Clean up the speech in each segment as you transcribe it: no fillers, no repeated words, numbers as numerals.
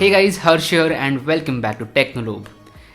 Hey guys, Harsh here and welcome back to Technolobe.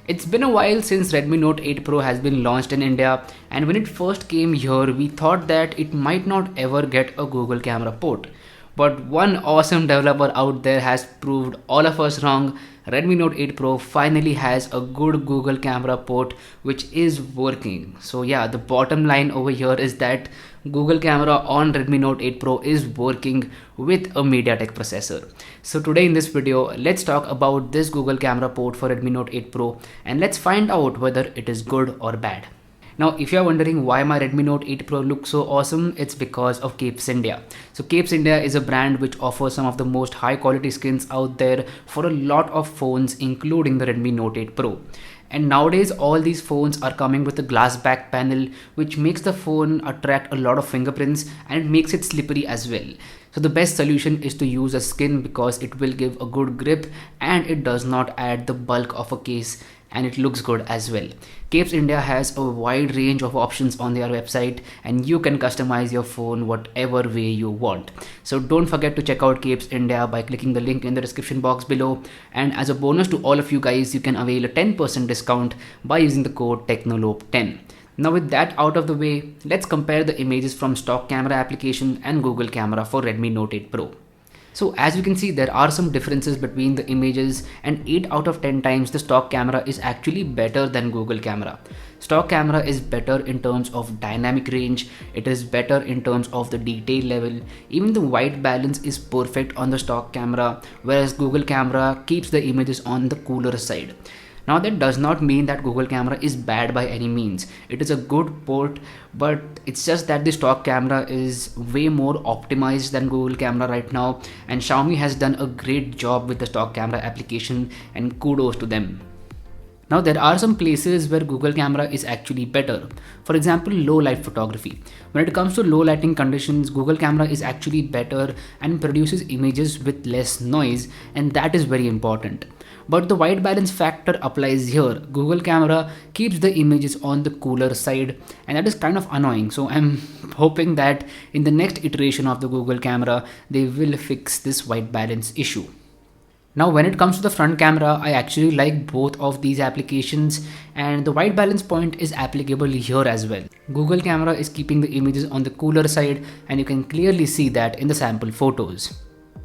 It's been a while since Redmi Note 8 Pro has been launched in India, and when it first came here we thought that it might not ever get a Google camera port. But one awesome developer out there has proved all of us wrong. Redmi Note 8 Pro finally has a good Google camera port which is working. So yeah, the bottom line over here is that Google camera on Redmi Note 8 Pro is working with a MediaTek processor. So today in this video, let's talk about this Google camera port for Redmi Note 8 Pro and let's find out whether it is good or bad. Now, if you're wondering why my Redmi Note 8 Pro looks so awesome, it's because of Capes India. So Capes India is a brand which offers some of the most high quality skins out there for a lot of phones, including the Redmi Note 8 Pro. And nowadays all these phones are coming with a glass back panel which makes the phone attract a lot of fingerprints and it makes it slippery as well. So the best solution is to use a skin because it will give a good grip and it does not add the bulk of a case and it looks good as well. Capes India has a wide range of options on their website and you can customize your phone whatever way you want. So don't forget to check out Capes India by clicking the link in the description box below, and as a bonus to all of you guys, you can avail a 10% discount by using the code Technolobe10. Now with that out of the way, let's compare the images from stock camera application and Google camera for Redmi Note 8 Pro. So as you can see, there are some differences between the images, and 8 out of 10 times the stock camera is actually better than Google camera. Stock camera is better in terms of dynamic range, it is better in terms of the detail level, even the white balance is perfect on the stock camera, whereas Google camera keeps the images on the cooler side. Now that does not mean that Google camera is bad by any means. It is a good port, but it's just that the stock camera is way more optimized than Google camera right now, and Xiaomi has done a great job with the stock camera application and kudos to them. Now there are some places where Google camera is actually better. For example, low light photography. When it comes to low lighting conditions, Google camera is actually better and produces images with less noise, and that is very important. But the white balance factor applies here. Google camera keeps the images on the cooler side and that is kind of annoying. So I'm hoping that in the next iteration of the Google camera, they will fix this white balance issue. Now when it comes to the front camera, I actually like both of these applications and the white balance point is applicable here as well. Google camera is keeping the images on the cooler side and you can clearly see that in the sample photos.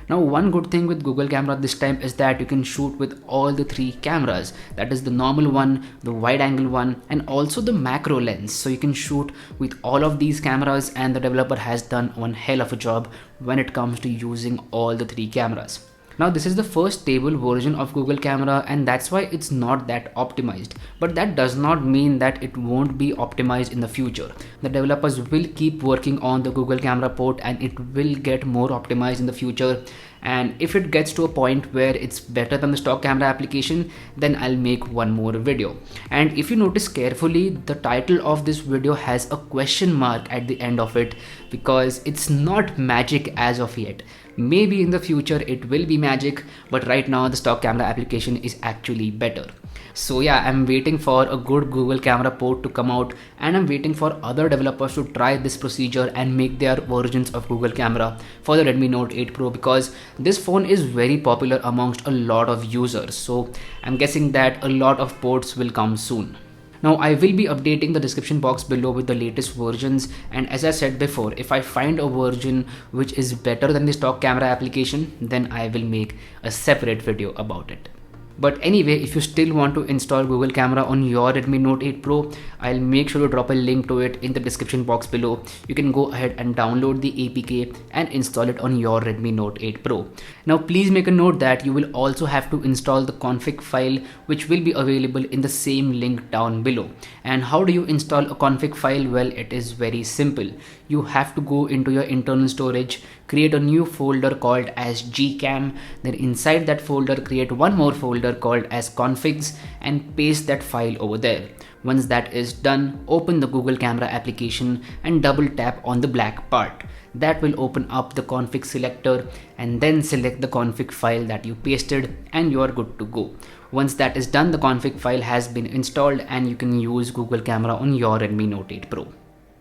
Now one good thing with Google camera this time is that you can shoot with all the three cameras, that is the normal one, the wide angle one, and also the macro lens. So you can shoot with all of these cameras and the developer has done one hell of a job when it comes to using all the three cameras. Now this is the first stable version of Google camera and that's why it's not that optimized. But that does not mean that it won't be optimized in the future. The developers will keep working on the Google camera port and it will get more optimized in the future. And if it gets to a point where it's better than the stock camera application, then I'll make one more video. And if you notice carefully, the title of this video has a question mark at the end of it because it's not magic as of yet. Maybe in the future it will be magic, but right now the stock camera application is actually better. So yeah, I'm waiting for a good Google camera port to come out and I'm waiting for other developers to try this procedure and make their versions of Google camera for the Redmi Note 8 Pro because this phone is very popular amongst a lot of users. So I'm guessing that a lot of ports will come soon. Now I will be updating the description box below with the latest versions, and as I said before, if I find a version which is better than the stock camera application, then I will make a separate video about it. But anyway, if you still want to install Google camera on your Redmi Note 8 Pro, I'll make sure to drop a link to it in the description box below. You can go ahead and download the APK and install it on your Redmi Note 8 Pro. Now please make a note that you will also have to install the config file which will be available in the same link down below. And how do you install a config file? Well, it is very simple. You have to go into your internal storage, create a new folder called as GCam, then inside that folder create one more folder called as configs and paste that file over there. Once that is done, open the Google camera application and double tap on the black part. That will open up the config selector and then select the config file that you pasted and you are good to go. Once that is done, the config file has been installed and you can use Google camera on your Redmi Note 8 Pro.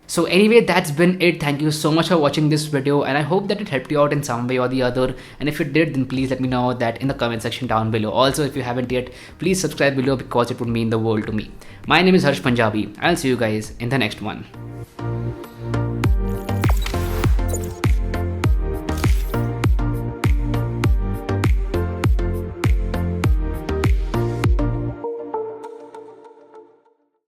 So anyway, that's been it. Thank you so much for watching this video, and I hope that it helped you out in some way or the other. And if it did, then please let me know that in the comment section down below. Also, if you haven't yet, please subscribe below because it would mean the world to me. My name is Harsh Punjabi. I'll see you guys in the next one.